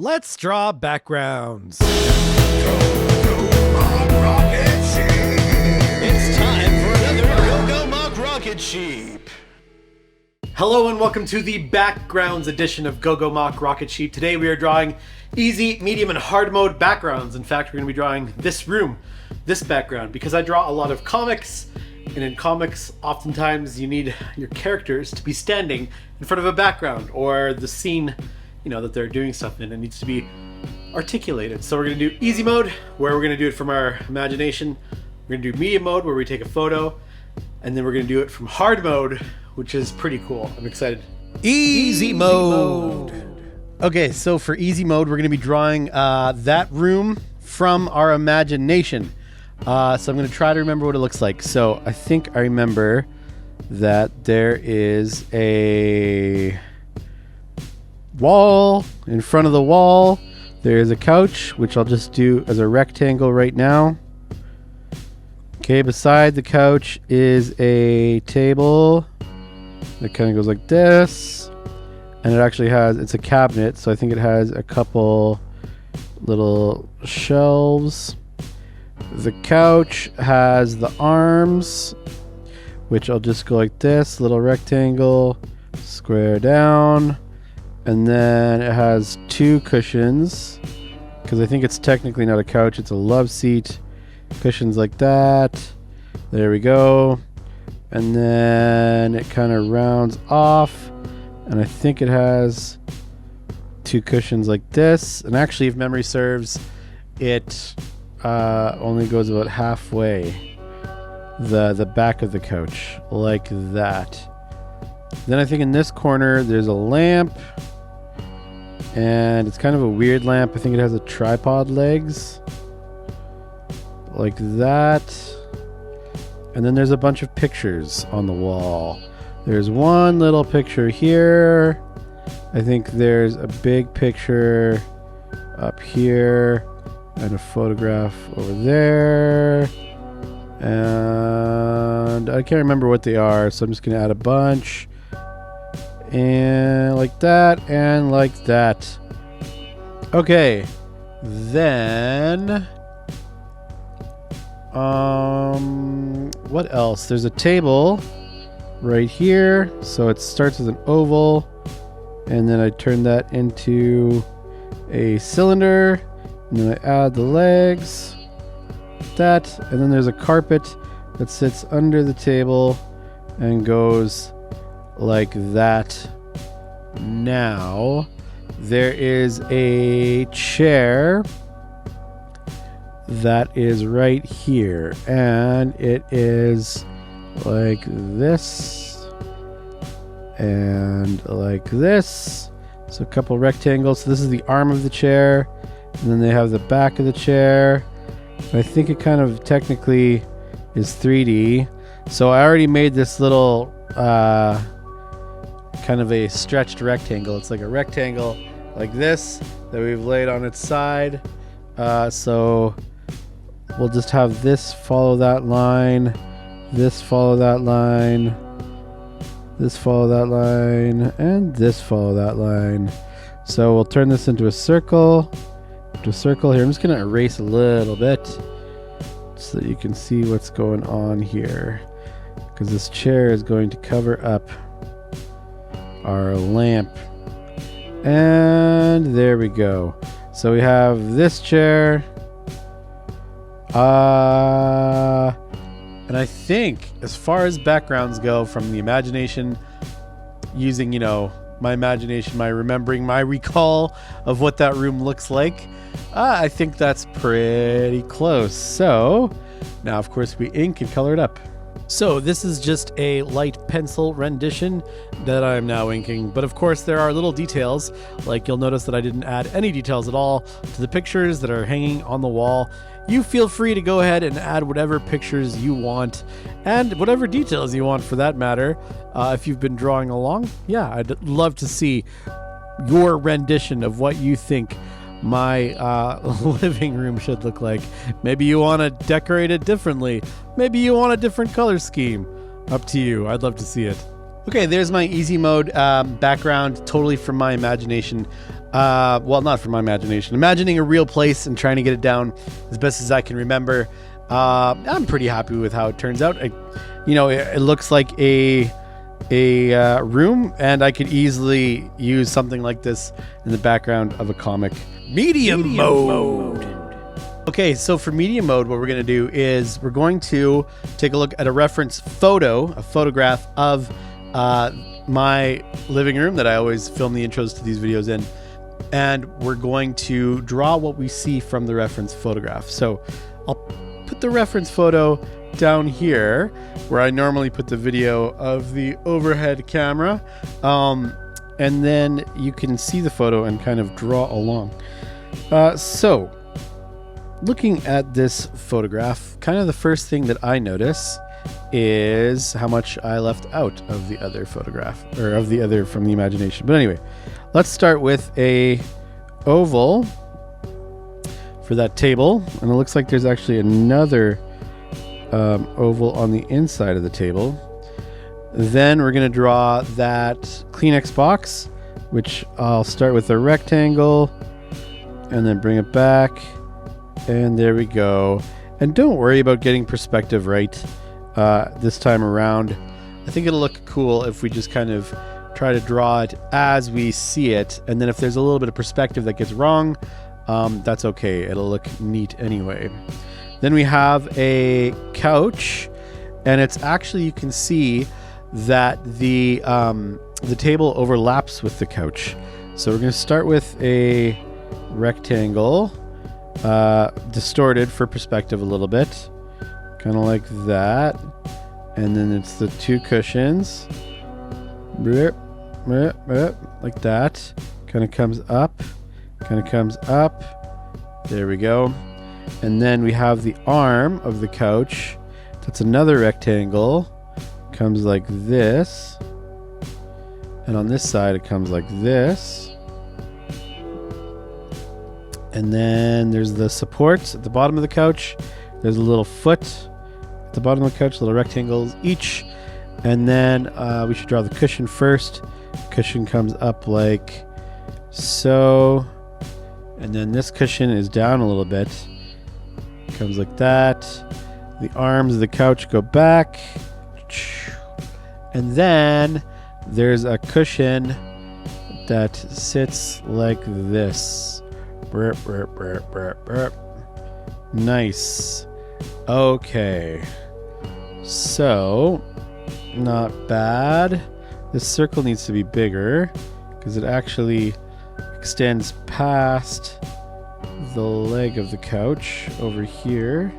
Let's draw backgrounds. It's time for another Go-Go Mock Rocket Sheep. Hello and welcome to the backgrounds edition of Go-Go Mock Rocket Sheep. Today we are drawing easy, medium, and hard mode backgrounds. In fact, we're going to be drawing this room, this background, because I draw a lot of comics, and in comics, oftentimes you need your characters to be standing in front of a background or the scene, that they're doing stuff in. It needs to be articulated. So we're going to do easy mode, where we're going to do it from our imagination. We're going to do medium mode, where we take a photo, and then we're going to do it from hard mode, which is pretty cool. I'm excited. Easy mode. Okay, so for easy mode, we're going to be drawing that room from our imagination. So I'm going to try to remember what it looks like. So I think I remember that there is a wall. In front of the wall, there is a couch, which I'll just do as a rectangle right now. Okay, beside the couch is a table that kind of goes like this. And it actually it's a cabinet, so I think it has a couple little shelves. The couch has the arms, which I'll just go like this, little rectangle, square down. And then it has two cushions, because I think it's technically not a couch, it's a love seat. Cushions like that. There we go. And then it kind of rounds off. And I think it has two cushions like this. And actually, if memory serves, it only goes about halfway. The back of the couch, like that. Then I think in this corner, there's a lamp. And it's kind of a weird lamp. I think it has a tripod legs. Like that. And then there's a bunch of pictures on the wall. There's one little picture here. I think there's a big picture up here. And a photograph over there. And I can't remember what they are, so I'm just going to add a bunch. And like that, and like that. Okay. Then what else? There's a table right here. So it starts as an oval, and then I turn that into a cylinder, and then I add the legs, that, and then there's a carpet that sits under the table and goes like that. Now there is a chair that is right here, and it is like this and like this. So a couple rectangles. So this is the arm of the chair, and then they have the back of the chair. I think it kind of technically is 3D. So I already made this little kind of a stretched rectangle. It's like a rectangle like this that we've laid on its side. So we'll just have this follow that line, this follow that line, this follow that line, and this follow that line. So we'll turn this into a circle. Here, I'm just going to erase a little bit so that you can see what's going on here, because this chair is going to cover up our lamp. And there we go. So we have this chair. And I think as far as backgrounds go from the imagination, using, my imagination, my remembering, my recall of what that room looks like, I think that's pretty close. So now, of course, we ink and color it up. So this is just a light pencil rendition that I'm now inking. But of course, there are little details, like you'll notice that I didn't add any details at all to the pictures that are hanging on the wall. You feel free to go ahead and add whatever pictures you want, and whatever details you want for that matter. If you've been drawing along, I'd love to see your rendition of what you think my living room should look like. Maybe you want to decorate it differently. Maybe you want a different color scheme. Up to you. I'd love to see it. Okay, there's my easy mode background, totally from my imagination. Well, not from my imagination. Imagining a real place and trying to get it down as best as I can remember. I'm pretty happy with how it turns out. It looks like a room, and I could easily use something like this in the background of a comic. Medium mode. Okay, so for medium mode, what we're going to do is we're going to take a look at a reference photo, a photograph of my living room that I always film the intros to these videos in, and we're going to draw what we see from the reference photograph. So I'll put the reference photo down here where I normally put the video of the overhead camera, and then you can see the photo and kind of draw along. So looking at this photograph, kind of the first thing that I notice is how much I left out of the other photograph, or of the other from the imagination. But anyway, let's start with a oval for that table, and it looks like there's actually another oval on the inside of the table. Then we're going to draw that Kleenex box, which I'll start with a rectangle and then bring it back, and there we go. And don't worry about getting perspective right this time around. I think it'll look cool if we just kind of try to draw it as we see it, and then if there's a little bit of perspective that gets wrong, that's okay. It'll look neat anyway. Then we have a couch, and it's actually, you can see that the table overlaps with the couch. So we're going to start with a rectangle, distorted for perspective a little bit, kind of like that. And then it's the two cushions, like that. Kind of comes up, kind of comes up. There we go. And then we have the arm of the couch. That's another rectangle. Comes like this. And on this side it comes like this. And then there's the supports at the bottom of the couch. There's a little foot at the bottom of the couch, little rectangles each. And then we should draw the cushion first. Cushion comes up like so. And then this cushion is down a little bit. Comes like that. The arms of the couch go back. And then there's a cushion that sits like this. Nice. Okay. So, not bad. This circle needs to be bigger because it actually extends past the leg of the couch over here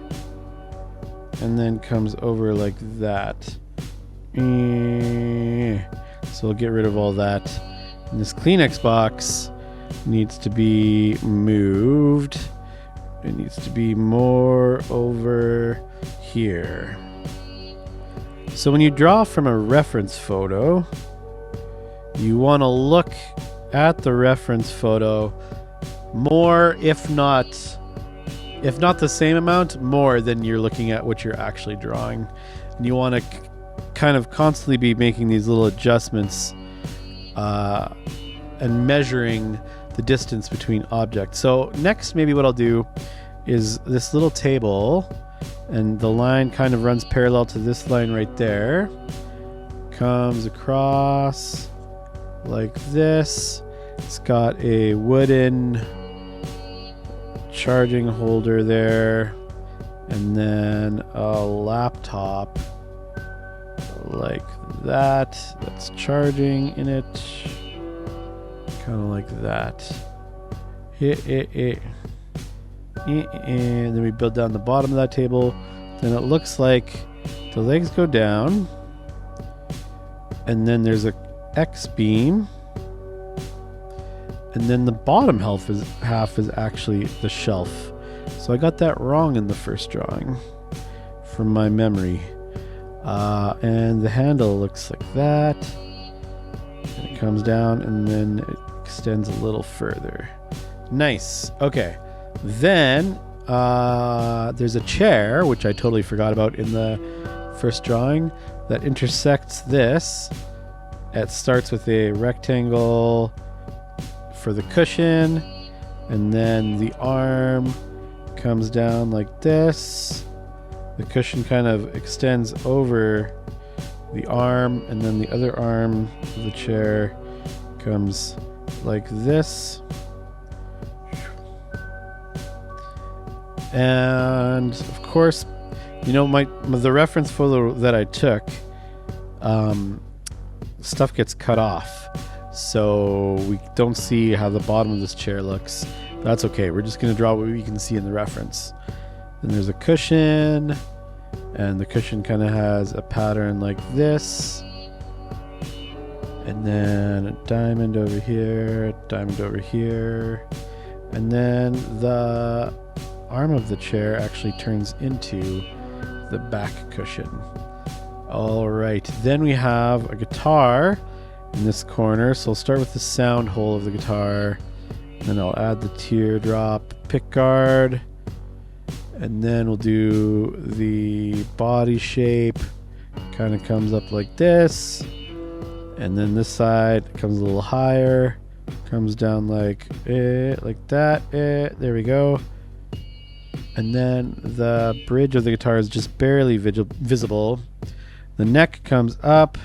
and then comes over like that. So we'll get rid of all that. And this Kleenex box needs to be moved. It needs to be more over here. So when you draw from a reference photo, you want to look at the reference photo more, if not the same amount, more than you're looking at what you're actually drawing. And you want to kind of constantly be making these little adjustments and measuring the distance between objects. So next, maybe what I'll do is this little table, and the line kind of runs parallel to this line right there, comes across like this. It's got a wooden charging holder there, and then a laptop like that that's charging in it, kind of like that. And then we build down the bottom of that table. Then it looks like the legs go down, and then there's a X-beam, and then the bottom half is actually the shelf. So I got that wrong in the first drawing from my memory. And the handle looks like that, and it comes down and then it extends a little further. Nice. Okay, then there's a chair, which I totally forgot about in the first drawing, that intersects this It starts with a rectangle for the cushion, and then the arm comes down like this. The cushion kind of extends over the arm, and then the other arm of the chair comes like this. And of course, you know, the reference photo that I took, stuff gets cut off, so we don't see how the bottom of this chair looks. That's okay. We're just going to draw what we can see in the reference. Then there's a cushion, and the cushion kind of has a pattern like this. And then a diamond over here, diamond over here. And then the arm of the chair actually turns into the back cushion. All right, then we have a guitar in this corner. So I'll start with the sound hole of the guitar. Then I'll add the teardrop pickguard. And then we'll do the body shape. Kind of comes up like this. And then this side comes a little higher. Comes down like that. There we go. And then the bridge of the guitar is just barely visible. The neck comes up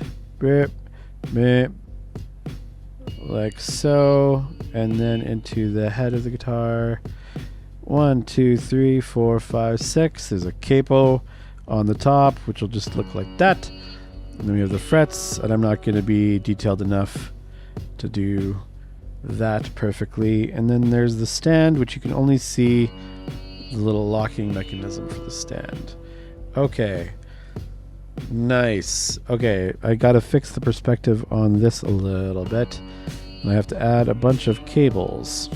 like so, and then into the head of the guitar. 1, 2, 3, 4, 5, 6. There's a capo on the top, which will just look like that. And then we have the frets, and I'm not going to be detailed enough to do that perfectly. And then there's the stand, which you can only see the little locking mechanism for the stand. Okay. Nice. Okay, I gotta fix the perspective on this a little bit. And I have to add a bunch of cables.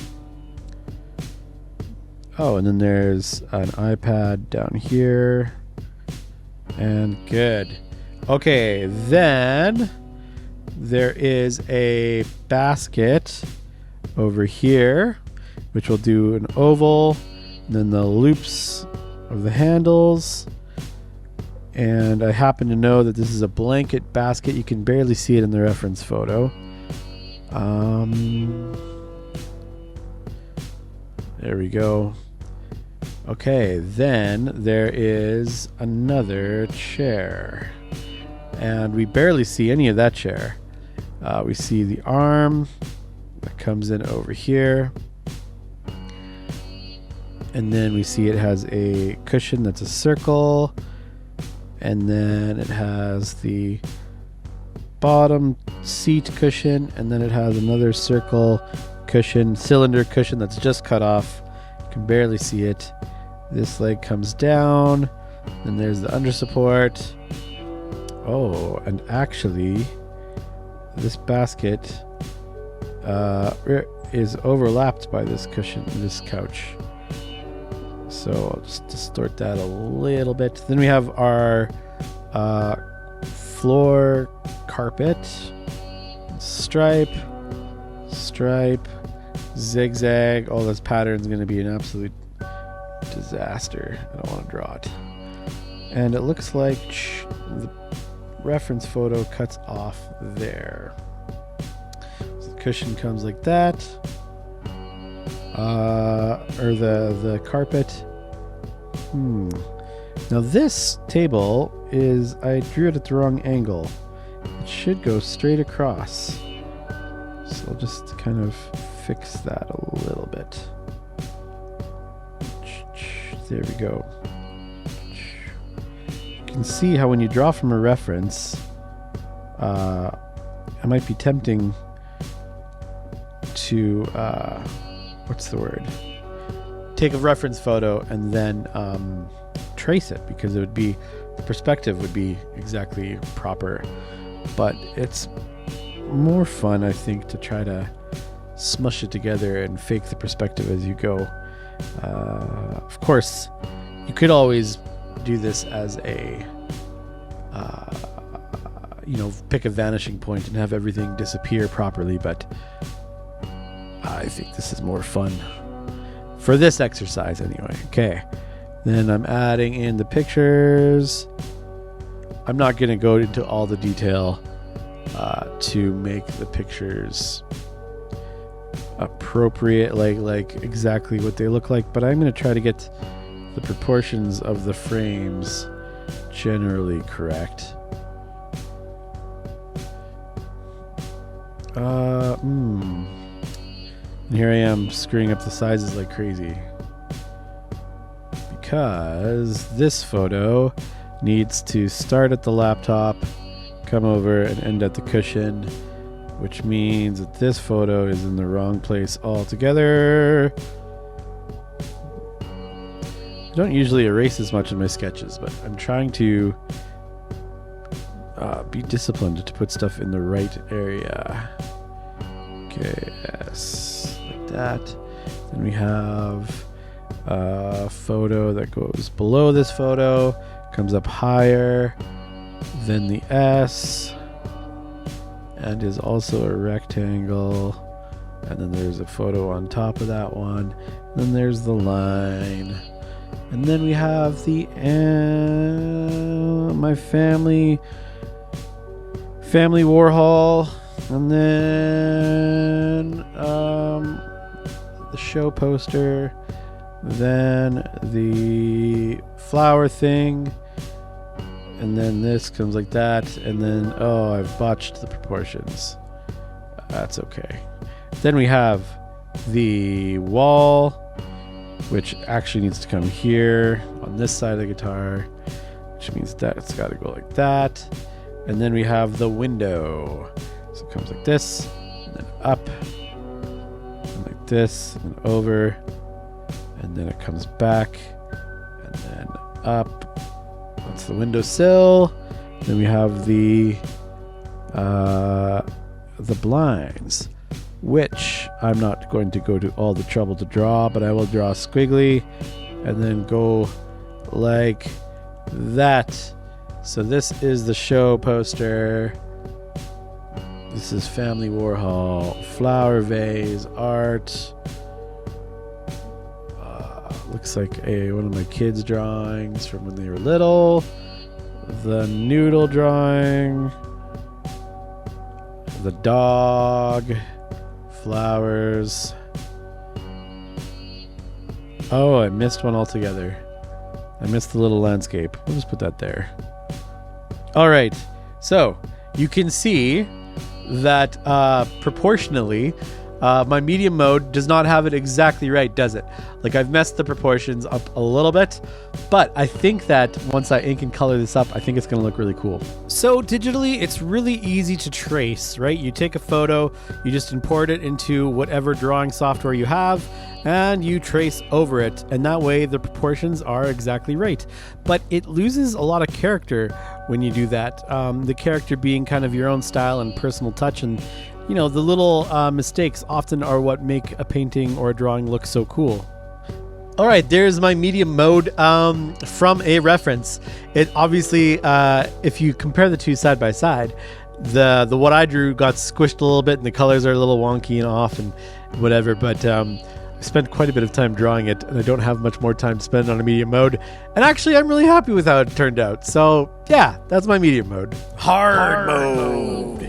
Oh, and then there's an iPad down here. And good. Okay, then there is a basket over here, which will do an oval. And then the loops of the handles. And I happen to know that this is a blanket basket. You can barely see it in the reference photo. There we go. Okay, then there is another chair. And we barely see any of that chair. We see the arm that comes in over here. And then we see it has a cushion that's a circle. And then it has the bottom seat cushion, and then it has another circle cushion, cylinder cushion that's just cut off. You can barely see it. This leg comes down, and there's the under support. Oh, and actually, this basket is overlapped by this cushion, this couch. So I'll just distort that a little bit. Then we have our floor carpet, stripe, zigzag. All those patterns are going to be an absolute disaster. I don't want to draw it. And it looks like the reference photo cuts off there. So the cushion comes like that. Or the carpet. Now this table is, I drew it at the wrong angle. It should go straight across. So I'll just kind of fix that a little bit. There we go. You can see how when you draw from a reference, it might be tempting to, what's the word? Take a reference photo and then trace it, because it would be, the perspective would be exactly proper. But it's more fun, I think, to try to smush it together and fake the perspective as you go. Of course, you could always do this as a, pick a vanishing point and have everything disappear properly, but I think this is more fun for this exercise anyway. Okay, then I'm adding in the pictures. I'm not going to go into all the detail to make the pictures appropriate, like exactly what they look like, but I'm going to try to get the proportions of the frames generally correct. And here I am screwing up the sizes like crazy because this photo needs to start at the laptop, come over and end at the cushion, which means that this photo is in the wrong place altogether. I don't usually erase as much in my sketches, but I'm trying to be disciplined to put stuff in the right area. Okay, yes, like that. Then we have a photo that goes below this photo, comes up higher than the S, and is also a rectangle. And then there's a photo on top of that one. And then there's the line. And then we have the my family Warhol, and then the show poster, then the flower thing, and then this comes like that, and then I've botched the proportions. That's okay. Then we have the wall, which actually needs to come here on this side of the guitar, which means that it's got to go like that. And then we have the window. So it comes like this, and then up, and like this, and over, and then it comes back, and then up. That's the windowsill. Then we have the blinds, which I'm not going to go to all the trouble to draw, but I will draw squiggly and then go like that. So this is the show poster. This is Family Warhol, flower vase, art. Looks like one of my kids' drawings from when they were little. The noodle drawing. The dog. Flowers. Oh, I missed one altogether. I missed the little landscape. We'll just put that there. All right. So you can see that proportionally, my medium mode does not have it exactly right, does it? Like, I've messed the proportions up a little bit, but I think that once I ink and color this up, I think it's going to look really cool. So digitally, it's really easy to trace, right? You take a photo, you just import it into whatever drawing software you have, and you trace over it, and that way the proportions are exactly right. But it loses a lot of character when you do that. The character being kind of your own style and personal touch, and you know, the little mistakes often are what make a painting or a drawing look so cool. All right, there's my medium mode from a reference. It obviously, if you compare the two side by side, the what I drew got squished a little bit, and the colors are a little wonky and off and whatever. But I spent quite a bit of time drawing it, and I don't have much more time to spend on a medium mode. And actually, I'm really happy with how it turned out. So yeah, that's my medium mode. Hard mode.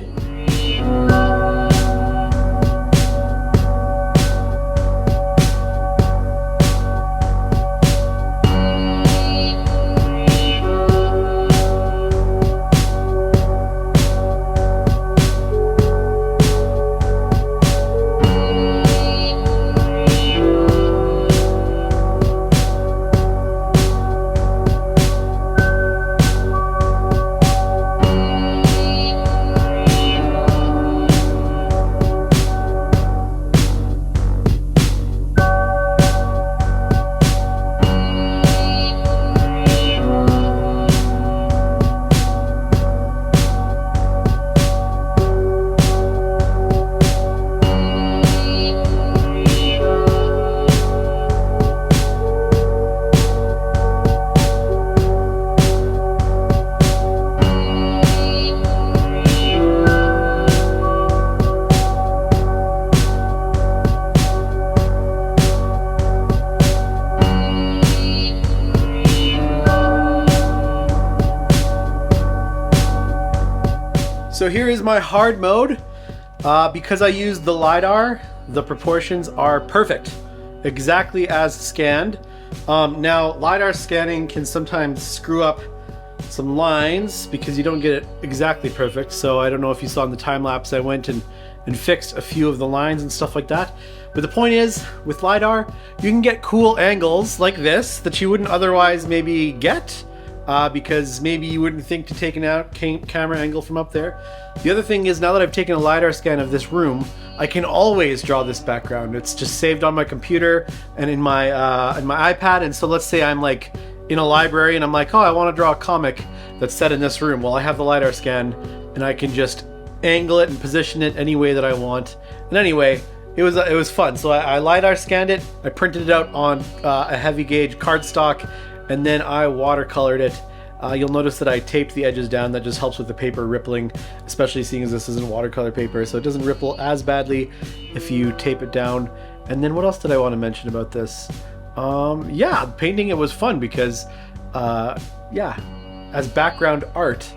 So here is my hard mode. Because I used the LiDAR, the proportions are perfect, exactly as scanned. Now, LiDAR scanning can sometimes screw up some lines because you don't get it exactly perfect. So I don't know if you saw in the time lapse, I went and fixed a few of the lines and stuff like that. But the point is, with LiDAR, you can get cool angles like this that you wouldn't otherwise maybe get. Because maybe you wouldn't think to take an out camera angle from up there. The other thing is, now that I've taken a LiDAR scan of this room, I can always draw this background. It's just saved on my computer and in my iPad. And so let's say I'm like in a library and I'm like, oh, I want to draw a comic that's set in this room. Well, I have the LiDAR scan and I can just angle it and position it any way that I want. And anyway, it was fun. So I LiDAR scanned it, I printed it out on a heavy gauge cardstock, and then I watercolored it. You'll notice that I taped the edges down. That just helps with the paper rippling, especially seeing as this isn't watercolor paper, so it doesn't ripple as badly if you tape it down. And then what else did I want to mention about this? Yeah, painting it was fun because, yeah, as background art,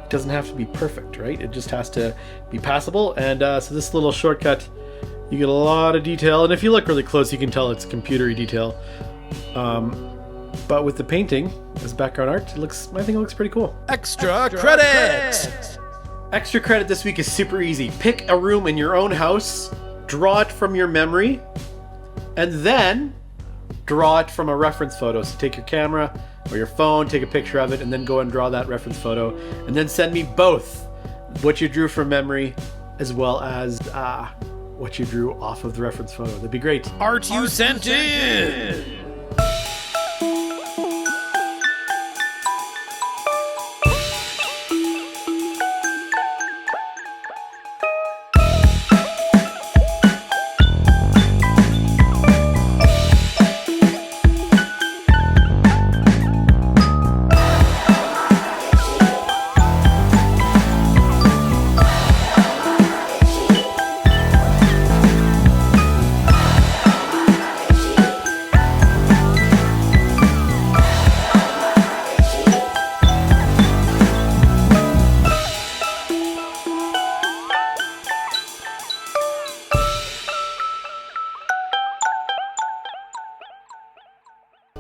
it doesn't have to be perfect, right? It just has to be passable. And so this little shortcut, you get a lot of detail, and if you look really close, you can tell it's computery detail. But with the painting as background art, I think it looks pretty cool. Extra credit! Extra credit this week is super easy. Pick a room in your own house, draw it from your memory, and then draw it from a reference photo. So take your camera or your phone, take a picture of it, and then go and draw that reference photo. And then send me both what you drew from memory as well as what you drew off of the reference photo. That'd be great. Art you sent in!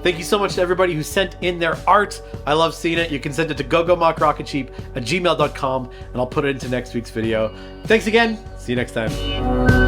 Thank you so much to everybody who sent in their art. I love seeing it. You can send it to gogomockrocketcheap@gmail.com and I'll put it into next week's video. Thanks again. See you next time.